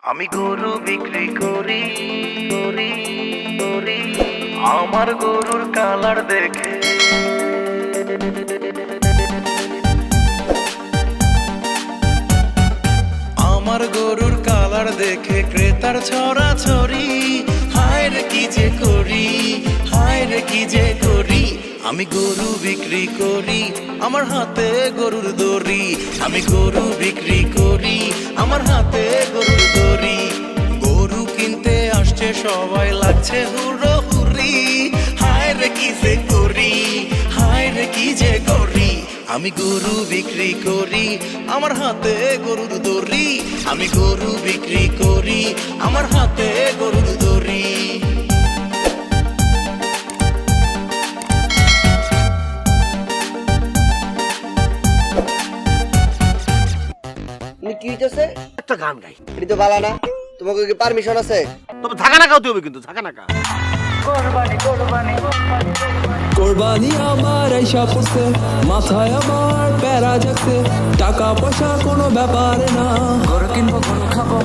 আমি গরু বিক্রি করি করি করি আমার গরুর কালার দেখে আমার গরুর কালার দেখে ক্রেতার ছড়াছড়ি হায় রে কি যে করি হায় রে কি যে করি আমি গরু বিক্রি করি আমার হাতে গরুর দড়ি আমি গরু বিক্রি করি আমার হাতে গরুর দড়ি গরু কিনতে আসছে সবাই লাগছে হুড়ো হুড়ি হায় রে কি যে করি হায় রে কি যে করি আমি গরু বিক্রি করি আমার হাতে গরুর দড়ি আমি গরু বিক্রি করি আমার হাতে গরুর দড়ি কি হইতেছে? একটা গান গাই, এটা তো বালা না। তোমাকে কি পারমিশন আছে? তবে ঝাঁকা নাকাও দিতে হবে কিন্তু ঝাঁকা নাকা। কোরবানি আমার আইসা পড়ছে, মাথায় আমার প্যারা যাচ্ছে, টাকা পয়সা কোনো ব্যাপার না। গরু কিনবো গরু খাবো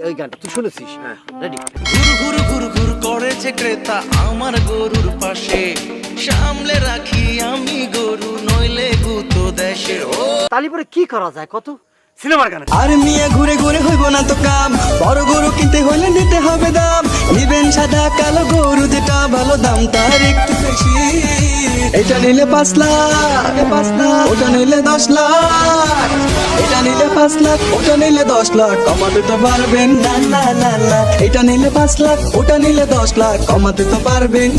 ওই গানটা তুই শুনেছিস? হ্যাঁ রেডি। ঘুরু ঘুরু ঘুরু ঘুরু করেছে ক্রেতা আমার গরুর পাশে সামলে রাখি আমি গরু নইলে গুতো দেশে ও তালি পরে কি করা যায় কত? সিনেমার গান। আর মিয়া ঘুরে ঘুরে হইব না তো কাম, বড় গরু কিনতে হইলে নিতে হবে দাম। নিবেন সাদা কালো গরু যেটা ভালো দাম তার একটু বেশি। এটা নিলে 5 লাখ, ওটা নিলে 10 লাখ, এটা নিলে 5 লাখ, ওটা নিলে 10 লাখ, কমাতে তো পারবেন না না না না। এটা নিলে 5 লাখ, ওটা নিলে 10 লাখ, কমাতে তো পারবেন।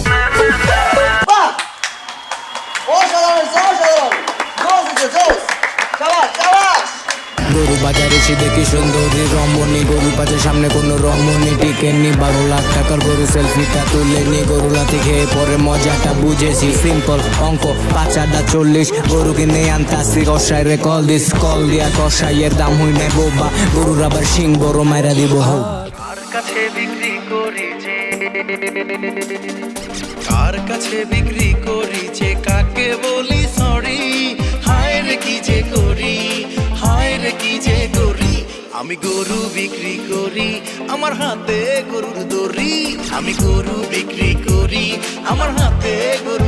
গরু বাজারে এসে দেখি সুন্দরী রমণী, গরু বাজার সামনে কোনো রমণী টিকেনি। 12 লাখ টাকার গরু সেলফিটা তুলেনি, গরু লাথি খেয়ে পরে মজাটা বুঝেছি। সিম্পল অঙ্ক 5 আর 40, গরু কিনে আনতাছি কষাই রে কল দিস, কল দিয়া কষাইয়ের দাম হই নাই বোবা, গরুর আবার শিং বড় মাইরা দিব হো। কার কাছে বিক্রি করি যে কার কাছে বিক্রি করি যে কাকে বলি সরি হায় রে কি যে করি হায় রে কি যে করি আমি গরু বিক্রি করি আমার হাতে গরুর দড়ি আমি গরু বিক্রি করি আমার হাতে গরু